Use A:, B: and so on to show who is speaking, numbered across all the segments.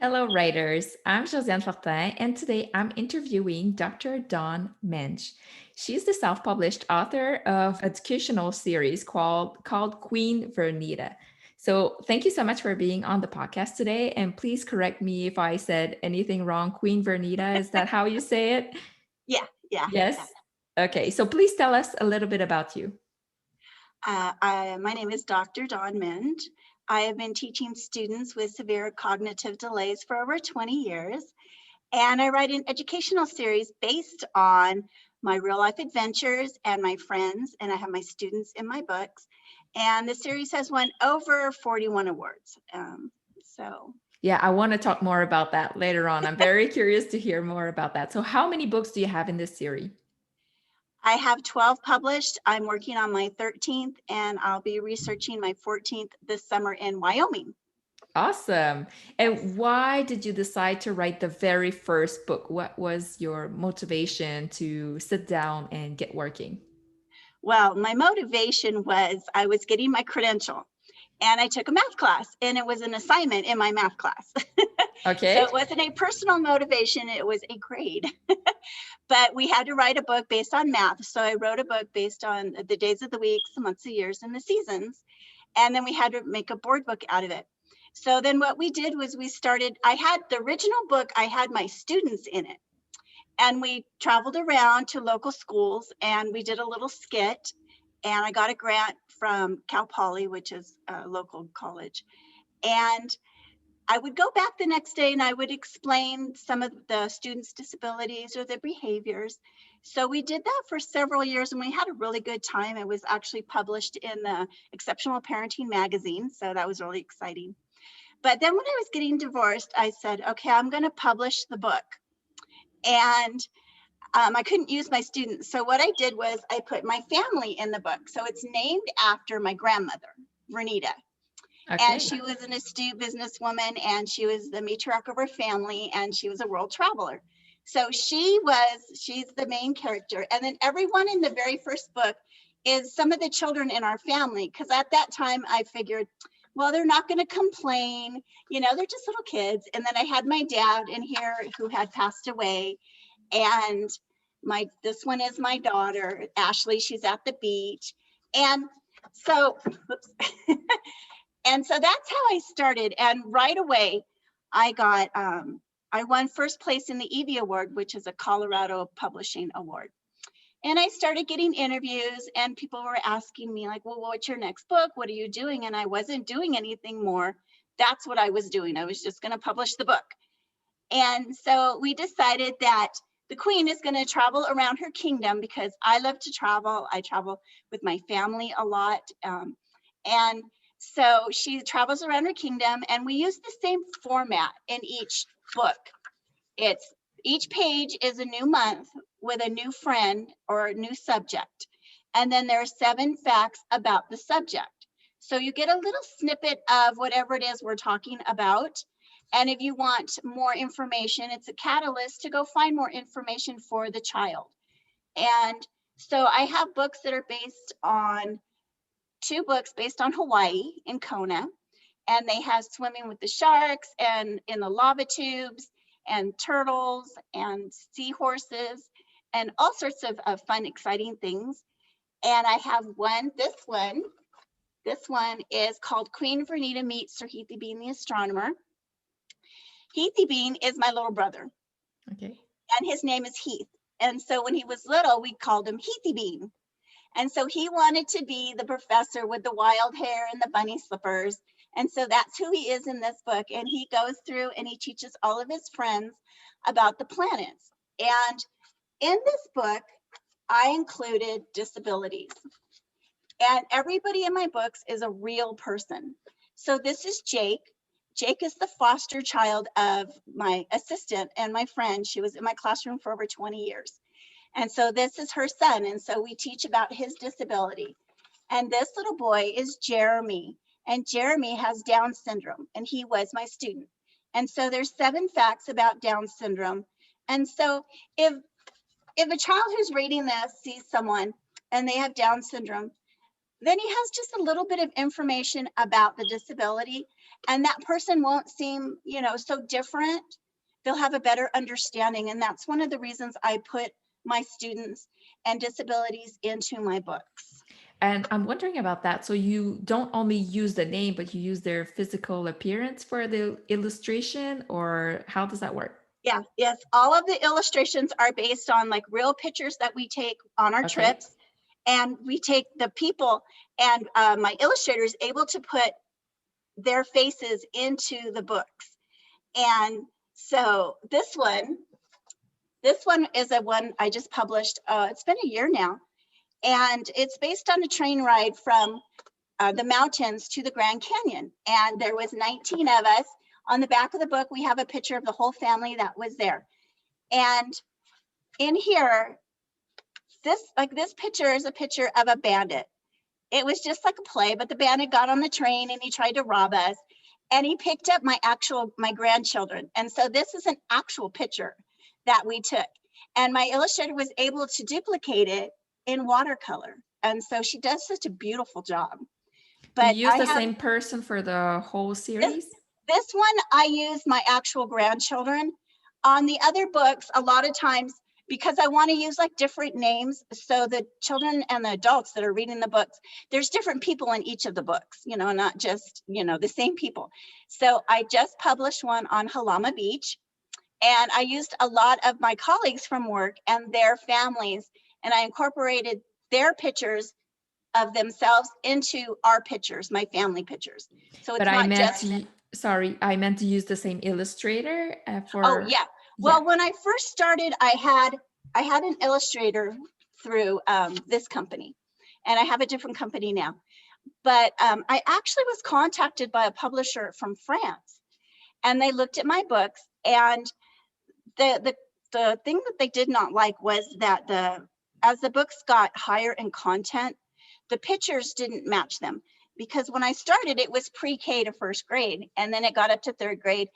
A: Hello, writers. I'm Josiane Fortin, and today I'm interviewing Dr. Dawn Menge. She's the self-published author of educational series called Queen Vernita. So thank you so much for being on the podcast today, and please correct me if I said anything wrong. Queen Vernita, is that how you say it?
B: Yeah, yeah, yeah.
A: Yes? Okay, so please tell us a little bit about you.
B: My name is Dr. Dawn Menge. I have been teaching students with severe cognitive delays for over 20 years, and I write an educational series based on my real life adventures and my friends, and I have my students in my books. And the series has won over 41 awards. So
A: Yeah, I want to talk more about that later on. I'm very curious to hear more about that. So how many books do you have in this series?
B: I have 12 published. I'm working on my 13th, and I'll be researching my 14th this summer in Wyoming.
A: Awesome.
B: Yes.
A: And why did you decide to write the very first book? What was your motivation to sit down and get working?
B: Well, my motivation was I was getting my credential and I took a math class and it was an assignment in my math class. So
A: Okay.
B: it wasn't a personal motivation, it was a grade. But we had to write a book based on math. So I wrote a book based on the days of the weeks, the months, the years, and the seasons. And then we had to make a board book out of it. So then what we did was I had the original book, I had my students in it. And we traveled around to local schools and we did a little skit. And I got a grant from Cal Poly, which is a local college. And I would go back the next day and I would explain some of the students' disabilities or their behaviors. So we did that for several years and we had a really good time. It was actually published in the Exceptional Parenting magazine. So that was really exciting. But then when I was getting divorced, I said, okay, I'm going to publish the book. And I couldn't use my students. So what I did was I put my family in the book. So it's named after my grandmother, Vernita. And
A: Okay.
B: she was an astute businesswoman and she was the matriarch of her family and she was a world traveler. So she's the main character. And then everyone in the very first book is some of the children in our family. Because at that time I figured, well, they're not going to complain. They're just little kids. And then I had my dad in here who had passed away. And this one is my daughter, Ashley. She's at the beach. And so, and so that's how I started. And right away, I won first place in the Evie Award, which is a Colorado publishing award. And I started getting interviews and people were asking me like, well, what's your next book? What are you doing? And I wasn't doing anything more. That's what I was doing. I was just going to publish the book. And so we decided that the queen is going to travel around her kingdom because I love to travel. I travel with my family a lot. And so she travels around her kingdom and we use the same format in each book. It's each page is a new month with a new friend or a new subject. And then there are 7 facts about the subject. So you get a little snippet of whatever it is we're talking about. And if you want more information, it's a catalyst to go find more information for the child. And so I have books that are based on 2 books based on Hawaii in Kona. And they have swimming with the sharks and in the lava tubes and turtles and seahorses and all sorts of fun, exciting things. And I have this one is called Queen Vernita Meets Sir Heathy Bean the Astronomer. Heathy Bean is my little brother,
A: Okay.
B: and his name is Heath. And so when he was little, we called him Heathy Bean. And so he wanted to be the professor with the wild hair and the bunny slippers. And so that's who he is in this book. And he goes through and he teaches all of his friends about the planets. And in this book, I included disabilities. And everybody in my books is a real person. So this is Jake. Jake is the foster child of my assistant and my friend. She was in my classroom for over 20 years. And so this is her son. And so we teach about his disability. And this little boy is Jeremy. And Jeremy has Down syndrome. And he was my student. And so there's 7 facts about Down syndrome. And so if a child who's reading this sees someone and they have Down syndrome, then he has just a little bit of information about the disability. and that person won't seem, so different. They'll have a better understanding. And that's one of the reasons I put my students and disabilities into my books.
A: And I'm wondering about that. So you don't only use the name, but you use their physical appearance for the illustration, or how does that work?
B: Yeah, yes. All of the illustrations are based on like real pictures that we take on our
A: Okay.
B: trips. And we take the people, and my illustrator is able to put their faces into the books. And so this one is a one I just published. It's been a year now. And it's based on a train ride from the mountains to the Grand Canyon. And there was 19 of us. On the back of the book, we have a picture of the whole family that was there. And in here, this picture is a picture of a bandit. It was just like a play, but the bandit got on the train and he tried to rob us. And he picked up my grandchildren. And so this is an actual picture that we took. And my illustrator was able to duplicate it in watercolor. And so she does such a beautiful job.
A: Do
B: But
A: you use the same person for the whole series?
B: This one, I use my actual grandchildren. On the other books, a lot of times, because I want to use like different names, so the children and the adults that are reading the books, there's different people in each of the books, not just, the same people. So I just published one on Halama Beach, and I used a lot of my colleagues from work and their families, and I incorporated their pictures of themselves into our pictures, my family pictures. So it's
A: But I
B: not
A: meant
B: just.
A: I meant to use the same illustrator for.
B: Oh yeah. Well, when I first started, I had an illustrator through this company, and I have a different company now. But I actually was contacted by a publisher from France, and they looked at my books, and the thing that they did not like was that as the books got higher in content, the pictures didn't match them. Because when I started, it was pre-K to first grade, and then it got up to third grade.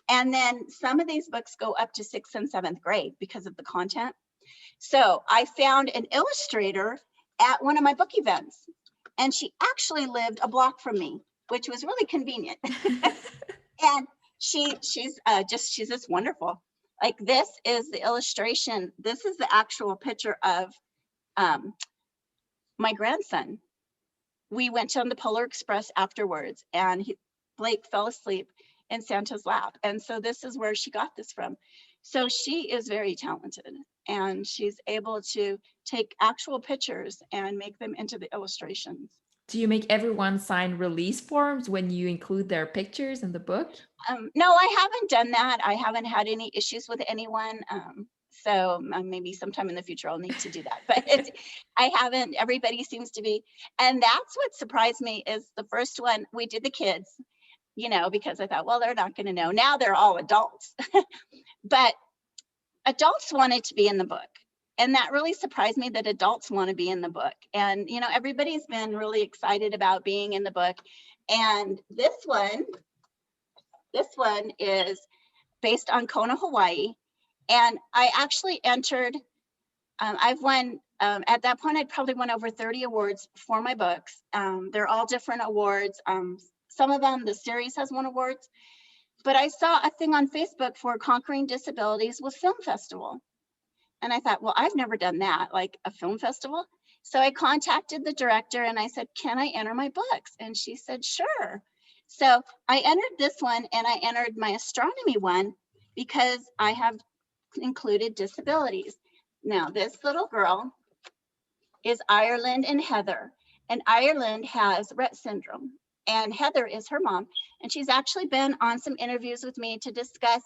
B: And then some of these books go up to sixth and seventh grade because of the content. So I found an illustrator at one of my book events, and she actually lived a block from me, which was really convenient. And she's just wonderful. Like, this is the illustration. This is the actual picture of my grandson. We went on the Polar Express afterwards, and Blake fell asleep in Santa's lap. And so this is where she got this from. So she is very talented, and she's able to take actual pictures and make them into the illustrations.
A: Do you make everyone sign release forms when you include their pictures in the book?
B: No, I haven't done that. I haven't had any issues with anyone. So maybe sometime in the future I'll need to do that, but I haven't. Everybody seems to be, and that's what surprised me is the first one we did the kids, because I thought, well, they're not going to know. Now they're all adults, but adults wanted to be in the book. And that really surprised me that adults want to be in the book. And, everybody's been really excited about being in the book. And this one is based on Kona, Hawaii. And I actually entered, I've won, at that point, I'd probably won over 30 awards for my books. They're all different awards. Some of them, the series has won awards. But I saw a thing on Facebook for Conquering Disabilities with Film Festival. And I thought, well, I've never done that, like a film festival. So I contacted the director and I said, can I enter my books? And she said, sure. So I entered this one, and I entered my astronomy one because I have included disabilities. Now, this little girl is Ireland and Heather. And Ireland has Rett syndrome, and Heather is her mom. And she's actually been on some interviews with me to discuss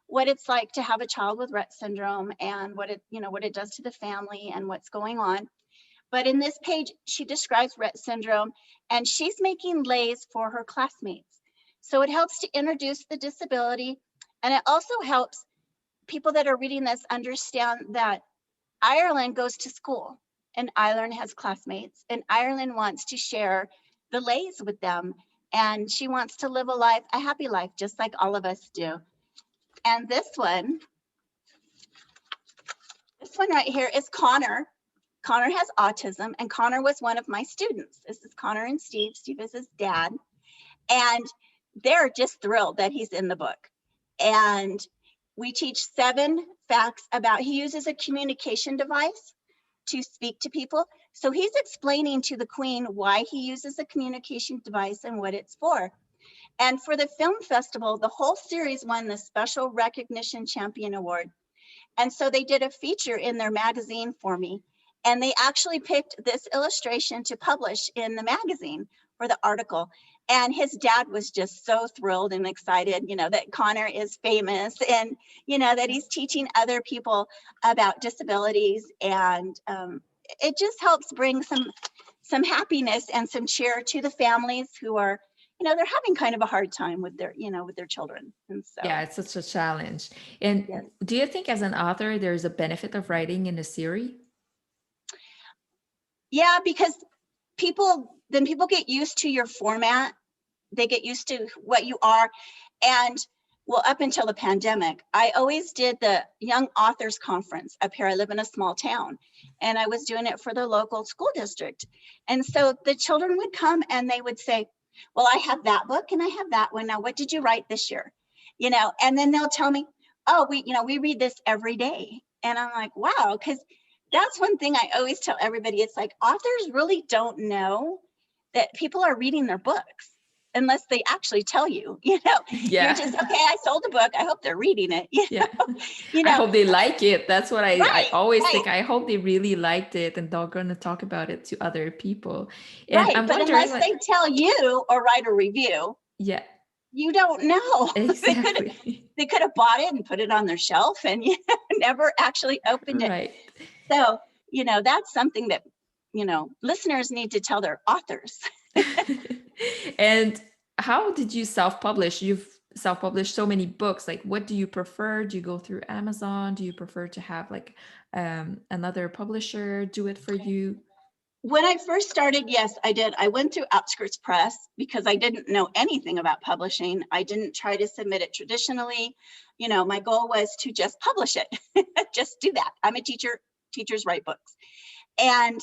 B: what it's like to have a child with Rett syndrome and what it does to the family and what's going on. But in this page, she describes Rett syndrome, and she's making leis for her classmates. So it helps to introduce the disability, and it also helps people that are reading this understand that Ireland goes to school, and Ireland has classmates, and Ireland wants to share the leis with them, and she wants to live a happy life, just like all of us do. And this one right here is Connor. Connor has autism, and Connor was one of my students. This is Connor and Steve. Steve is his dad. And they're just thrilled that he's in the book. And we teach 7 facts about, he uses a communication device to speak to people. So he's explaining to the Queen why he uses a communication device and what it's for. And for the film festival, the whole series won the Special Recognition Champion Award. And so they did a feature in their magazine for me. And they actually picked this illustration to publish in the magazine for the article. And his dad was just so thrilled and excited, you know, that Connor is famous and, you know, that he's teaching other people about disabilities. And it just helps bring some happiness and some cheer to the families who are, you know, they're having kind of a hard time with their, you know, with their children. And so,
A: Yeah, it's such a challenge. And
B: yes.
A: do you think as an author, there's a benefit of writing in a series?
B: Yeah, because people get used to your format. They get used to what you are. And well, up until the pandemic, I always did the Young Authors Conference up here. I live in a small town, and I was doing it for the local school district. And so the children would come and they would say, well, I have that book and I have that one. Now, what did you write this year? You know, and then they'll tell me, oh, we read this every day. And I'm like, wow, because that's one thing I always tell everybody. It's like authors really don't know that people are reading their books unless they actually tell you, you know.
A: Yeah.
B: You're just, okay, I sold a book. I hope they're reading it.
A: Yeah.
B: You know?
A: I hope they like it. That's what I always
B: right.
A: think. I hope they really liked it and they're going to talk about it to other people. And
B: Right.
A: I'm
B: But
A: wondering,
B: unless they tell you or write a review,
A: yeah,
B: you don't know.
A: exactly.
B: They could have bought it and put it on their shelf and never actually opened it.
A: Right.
B: So, you know, that's something that, you know, listeners need to tell their authors.
A: And how did you self-publish? You've self-published so many books. Like, what do you prefer? Do you go through Amazon? Do you prefer to have like another publisher do it for you?
B: When I first started, yes, I did. I went through Outskirts Press because I didn't know anything about publishing. I didn't try to submit it traditionally. You know, my goal was to just publish it. Just do that. I'm a teacher. Teachers write books. And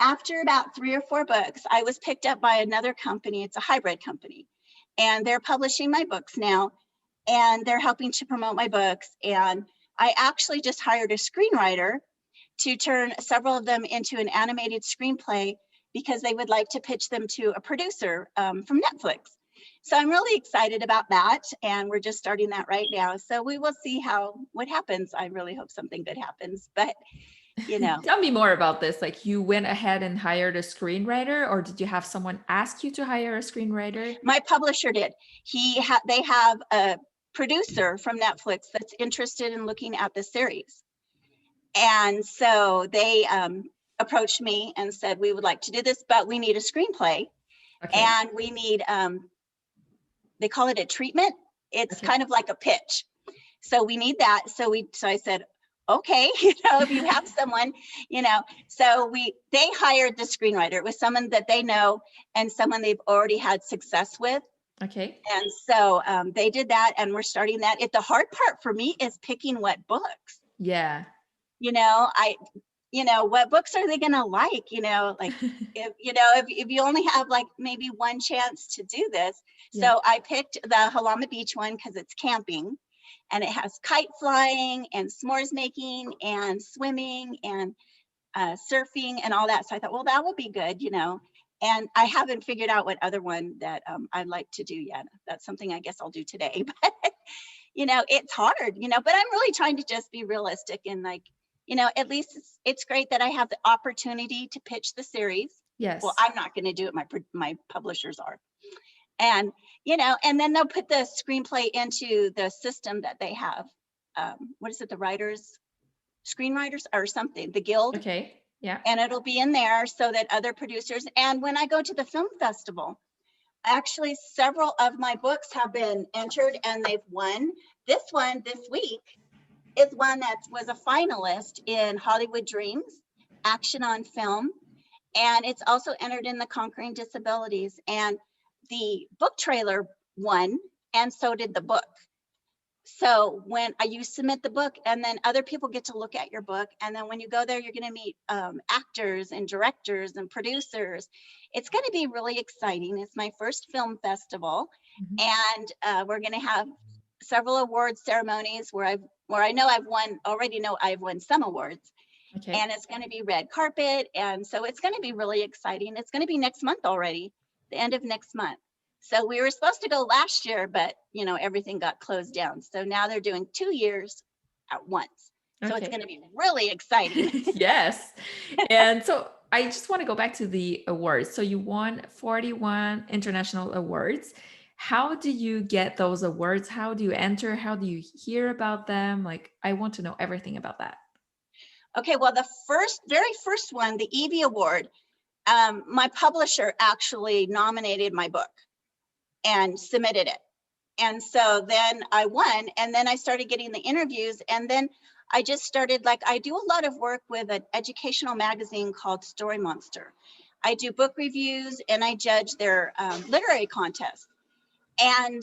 B: after about 3 or 4 books, I was picked up by another company. It's a hybrid company. And they're publishing my books now. And they're helping to promote my books. And I actually just hired a screenwriter to turn several of them into an animated screenplay because they would like to pitch them to a producer from Netflix. So I'm really excited about that. And we're just starting that right now. So we will see what happens. I really hope something good happens, but you know.
A: Tell me more about this. Like, you went ahead and hired a screenwriter, or did you have someone ask you to hire a screenwriter?
B: My publisher did. They have a producer from Netflix that's interested in looking at the series. And so they approached me and said, we would like to do this, but we need a screenplay. Okay. And we need, they call it a treatment. It's kind of like a pitch. So we need that. So I said, okay, you know, if you have someone, you know, so they hired the screenwriter. It was someone that they know and someone they've already had success with. Okay. And so they did that, and we're starting that. The hard part for me is picking what books. Yeah. You know, what books are they going to like, you know, like, if you only have like maybe one chance to do this. Yeah. So I picked the Halama Beach one because it's camping. And it has kite flying and s'mores making and swimming and surfing and all that. So I thought, well, that would be good, you know. And I haven't figured out what other one that I'd like to do yet. That's something I guess I'll do today. But, you know, it's hard, you know, but I'm really trying to just be realistic and like, you know, at least it's great that I have the opportunity to pitch the series. Yes. Well, I'm not going to do it. My publishers are. And, you know, and then they'll put the screenplay into the system that they have. What is it? The screenwriters or something, the guild. Okay. Yeah. And it'll be in there so that other producers, and when I go to the film festival, actually several of my books have been entered and they've won. This one this week is one that was a finalist in Hollywood Dreams, Action on Film. And it's also entered in the Conquering Disabilities. And the book trailer won, and so did the book. So when you submit the book, and then other people get to look at your book, and then when you go there, you're going to meet actors and directors and producers. It's going to be really exciting. It's my first film festival,
A: Mhm.
B: And we're going to have several award ceremonies where I know I've won some awards,
A: Okay.
B: and it's going to be red carpet. And so it's going to be really exciting. It's going to be next month already, the end of next month. So we were supposed to go last year, but everything got closed down. So now they're doing 2 years at once. So it's going
A: Okay.
B: to be really exciting.
A: Yes. And so I just want to go back to the awards. So you won 41 international awards. How do you get those awards? How do you enter? How do you hear about them? Like, I want to know everything about that.
B: Okay, well, the very first one, the Evie Award, my publisher actually nominated my book and submitted it. And so then I won, and then I started getting the interviews, and then I just started, like, I do a lot of work with an educational magazine called Story Monster. I do book reviews and I judge their literary contests. And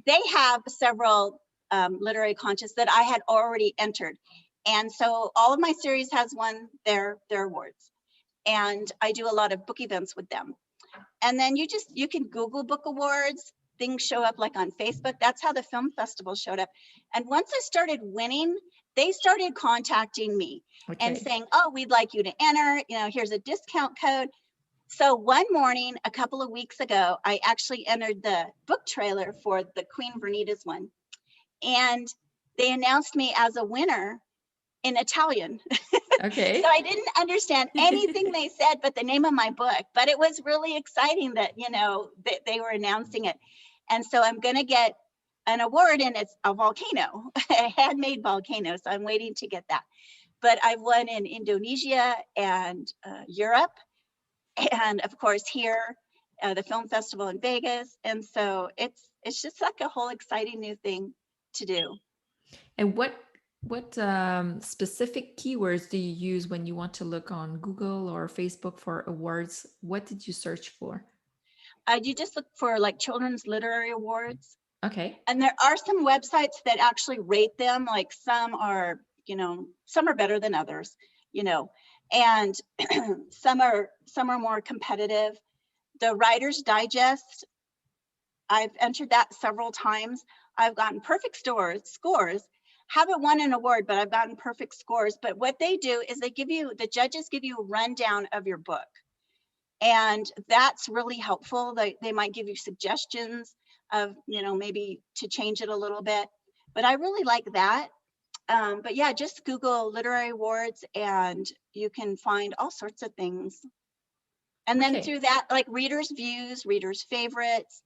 B: they have several literary contests that I had already entered. And so all of my series has won their awards. And I do a lot of book events with them. And then you can Google book awards, things show up like on Facebook. That's how the film festival showed up. And once I started winning, they started contacting me and
A: Okay.
B: saying, oh, we'd like you to enter, here's a discount code. So one morning, a couple of weeks ago, I actually entered the book trailer for the Queen Vernita's one. And they announced me as a winner in Italian. So
A: Okay.
B: I didn't understand anything they said but the name of my book, but it was really exciting that, that they were announcing it. And so I'm going to get an award, and it's a volcano, a handmade volcano. So I'm waiting to get that. But I've won in Indonesia and Europe, and of course here, the film festival in Vegas. And so it's just like a whole exciting new thing to do.
A: And what specific keywords do you use when you want to look on Google or Facebook for awards? What did you search for?
B: You just look for like children's literary awards.
A: Okay.
B: And there are some websites that actually rate them, like some are better than others, and some are more competitive. The Writer's Digest, I've entered that several times. I've gotten perfect scores. Haven't won an award, but I've gotten perfect scores. But what they do is the judges give you a rundown of your book. And that's really helpful. They might give you suggestions of, maybe to change it a little bit. But I really like that. But yeah, just Google literary awards and you can find all sorts of things. And then
A: Okay.
B: through that, like readers' views, readers' favorites.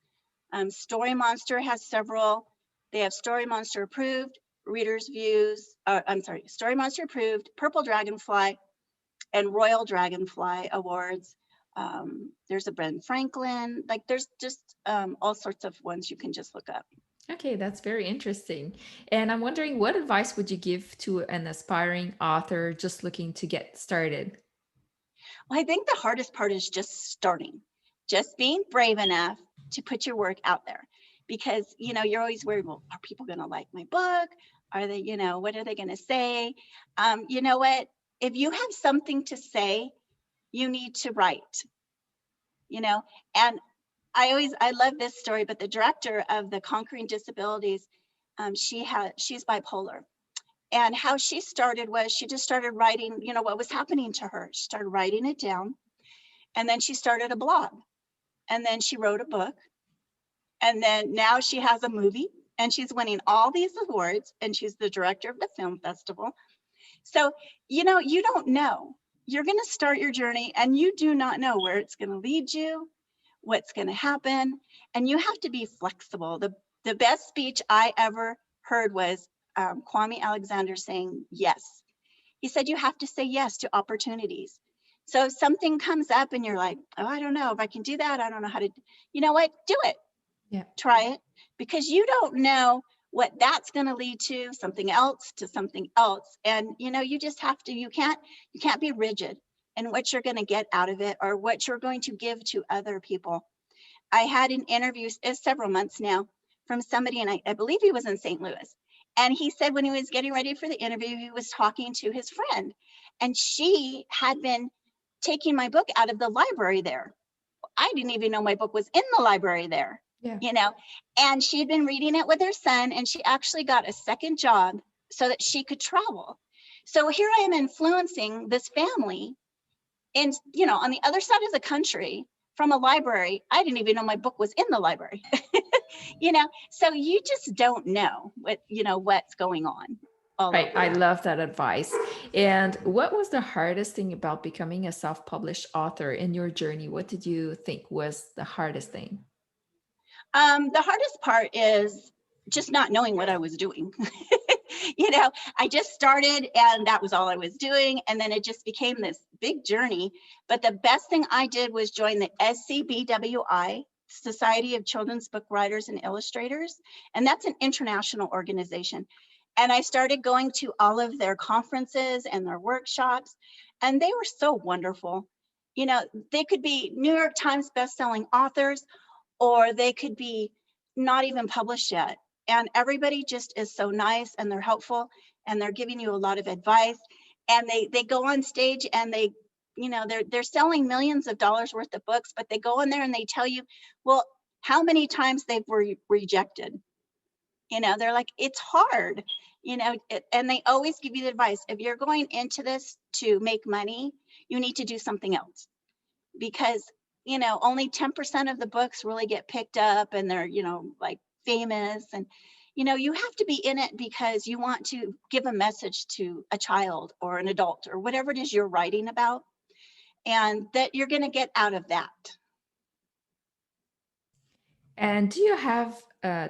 B: Story Monster has several. They have Story Monster approved, readers' views. Story Monster approved, Purple Dragonfly, and Royal Dragonfly awards. There's a Ben Franklin. Like there's just all sorts of ones you can just look up.
A: Okay, that's very interesting. And I'm wondering, what advice would you give to an aspiring author just looking to get started?
B: Well, I think the hardest part is just starting, just being brave enough to put your work out there, because you're always worried. Well, are people going to like my book? Are they, what are they going to say? You know what? If you have something to say, you need to write. And I love this story, but the director of the Conquering Disabilities, she's bipolar. And how she started was she just started writing, what was happening to her. She started writing it down, and then she started a blog, and then she wrote a book, and then now she has a movie, and she's winning all these awards, and she's the director of the film festival. So, you don't know. You're going to start your journey, and you do not know where it's going to lead you, what's going to happen, and you have to be flexible. The best speech I ever heard was Kwame Alexander saying yes. He said you have to say yes to opportunities. So if something comes up and you're like, oh, I don't know if I can do that, I don't know how to, you know what, do it.
A: Yeah.
B: Try it, because you don't know what that's going to lead to something else. And you just have to, you can't be rigid in what you're going to get out of it or what you're going to give to other people. I had an interview several months now from somebody, and I believe he was in St. Louis. And he said when he was getting ready for the interview, he was talking to his friend, and she had been taking my book out of the library there. I didn't even know my book was in the library there.
A: Yeah.
B: you know, and she'd been reading it with her son, and she actually got a second job so that she could travel. So here I am influencing this family, and, on the other side of the country from a library. I didn't even know my book was in the library. So you just don't know what's going on all
A: Right.
B: over.
A: I love that advice. And what was the hardest thing about becoming a self-published author in your journey? What did you think was the hardest thing?
B: The hardest part is just not knowing what I was doing. I just started and that was all I was doing. And then it just became this big journey. But the best thing I did was join the SCBWI, Society of Children's Book Writers and Illustrators. And that's an international organization. And I started going to all of their conferences and their workshops, and they were so wonderful. They could be New York Times bestselling authors, or they could be not even published yet. And everybody just is so nice, and they're helpful, and they're giving you a lot of advice. And they go on stage, and they're selling millions of dollars worth of books, but they go in there and they tell you, well, how many times they've rejected. They're like, it's hard, and they always give you the advice. If you're going into this to make money, you need to do something else, because only 10% of the books really get picked up, and they're like famous. And you have to be in it because you want to give a message to a child or an adult or whatever it is you're writing about, and that you're going to get out of that.
A: And do you have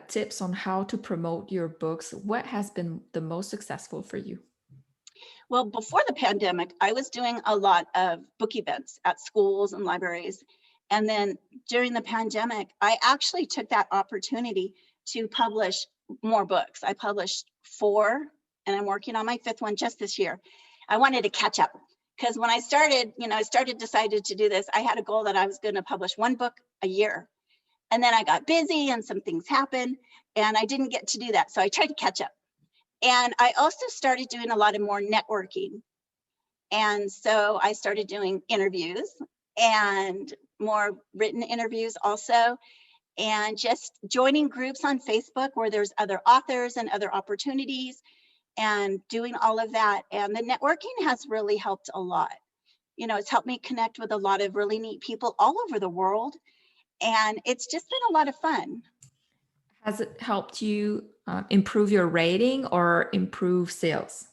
A: tips on how to promote your books? What has been the most successful for you?
B: Well, before the pandemic, I was doing a lot of book events at schools and libraries. And then during the pandemic, I actually took that opportunity to publish more books. I published 4, and I'm working on my 5th one just this year. I wanted to catch up, because when I started, decided to do this, I had a goal that I was going to publish 1 book a year. And then I got busy and some things happened, and I didn't get to do that. So I tried to catch up. And I also started doing a lot of more networking. And so I started doing interviews, and more written interviews also, and just joining groups on Facebook where there's other authors and other opportunities, and doing all of that. And the networking has really helped a lot. It's helped me connect with a lot of really neat people all over the world. And it's just been a lot of fun.
A: Has it helped you improve your rating or improve sales?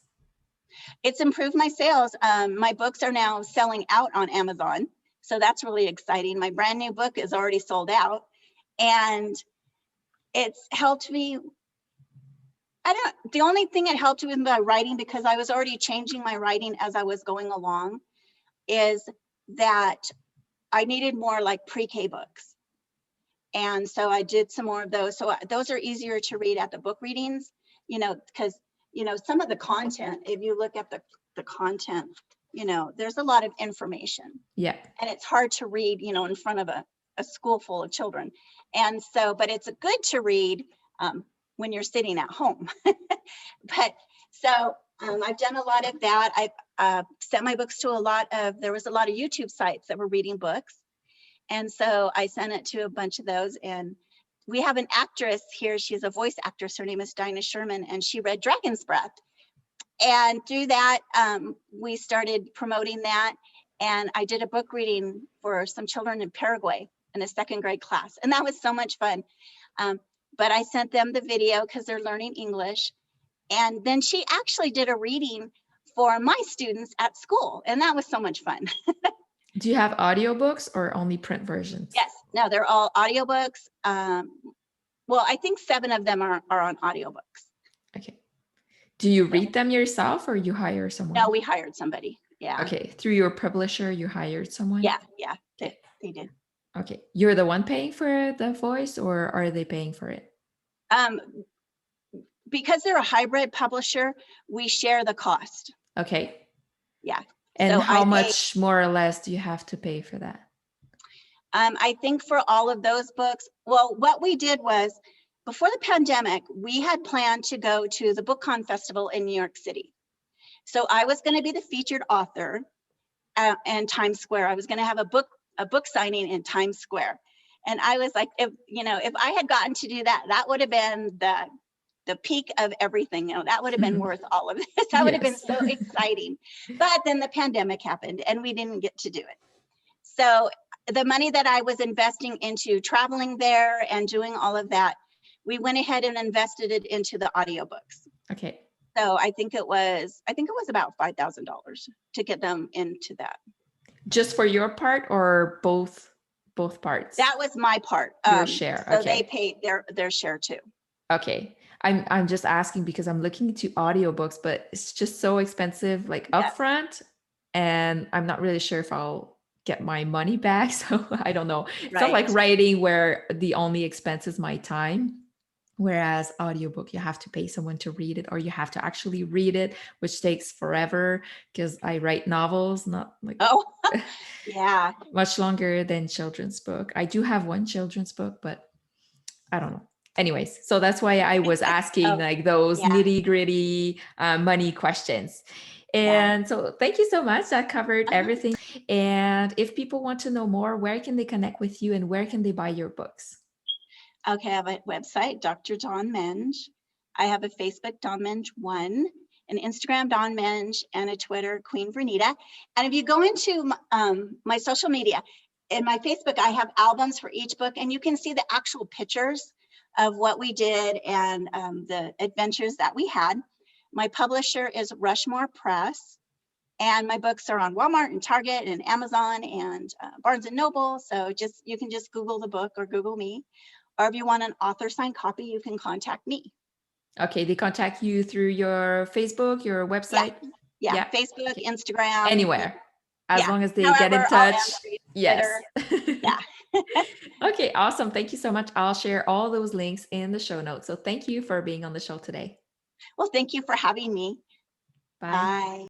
B: It's improved my sales. My books are now selling out on Amazon. So that's really exciting. My brand new book is already sold out, and it's helped me. The only thing it helped with my writing, because I was already changing my writing as I was going along, is that I needed more like pre-K books. And so I did some more of those. So those are easier to read at the book readings, because, some of the content, if you look at the content, there's a lot of information.
A: Yeah.
B: And it's hard to read, in front of a school full of children. And so, but it's good to read when you're sitting at home. But so I've done a lot of that. I've sent my books to there was a lot of YouTube sites that were reading books. And so I sent it to a bunch of those. And we have an actress here. She's a voice actress. Her name is Dinah Sherman, and she read Dragon's Breath. And through that, we started promoting that. And I did a book reading for some children in Paraguay in a 2nd grade class. And that was so much fun. But I sent them the video because they're learning English. And then she actually did a reading for my students at school. And that was so much fun.
A: Do you have audiobooks or only print versions?
B: Yes, no, they're all audiobooks. Well, I think 7 of them are on audiobooks.
A: Okay. Do you read them yourself or you hire someone?
B: No, we hired somebody. Yeah.
A: Okay. Through your publisher, you hired someone?
B: Yeah.
A: Okay.
B: They did.
A: Okay. You're the one paying for the voice, or are they paying for it?
B: Because they're a hybrid publisher, we share the cost.
A: Okay.
B: Yeah.
A: And so how much more or less do you have to pay for that?
B: I think for all of those books, well, what we did was, before the pandemic, we had planned to go to the BookCon Festival in New York City. So I was going to be the featured author in Times Square. I was going to have a book signing in Times Square. And I was like, if I had gotten to do that, that would have been the peak of everything. That would have been worth all of this. That would have been
A: Yes.
B: so exciting. But then the pandemic happened and we didn't get to do it. So the money that I was investing into traveling there and doing all of that, we went ahead and invested it into the audiobooks.
A: Okay.
B: So I think it was about $5,000 to get them into that.
A: Just for your part or both parts?
B: That was my part.
A: Your share.
B: So
A: Okay.
B: they paid their share too.
A: Okay. I'm just asking because I'm looking into audiobooks, but it's just so expensive, like upfront, and I'm not really sure if I'll get my money back. So I don't know. It's not like writing where the only expense is my time. Whereas audiobook, you have to pay someone to read it, or you have to actually read it, which takes forever because I write novels, not like much longer than children's book. I do have one children's book, but I don't know. Anyways, so that's why I was asking like those nitty gritty money questions. And so thank you so much. That covered everything. And if people want to know more, where can they connect with you and where can they buy your books?
B: Okay, I have a website, Dr. Dawn Menge. I have a Facebook, Dawn Menge 1, an Instagram, Dawn Menge, and a Twitter, Queen Vernita. And if you go into my social media, in my Facebook, I have albums for each book, and you can see the actual pictures of what we did and the adventures that we had. My publisher is Rushmore Press, and my books are on Walmart and Target and Amazon and Barnes and Noble. So you can just Google the book or Google me. Or if you want an author signed copy, you can contact me.
A: Okay, they contact you through your Facebook, your website?
B: Yeah. Facebook, Instagram.
A: Anywhere. As long as they get in
B: However,
A: touch.
B: Yes. Yeah.
A: Okay, awesome. Thank you so much. I'll share all those links in the show notes. So thank you for being on the show today.
B: Well, thank you for having me.
A: Bye.
B: Bye.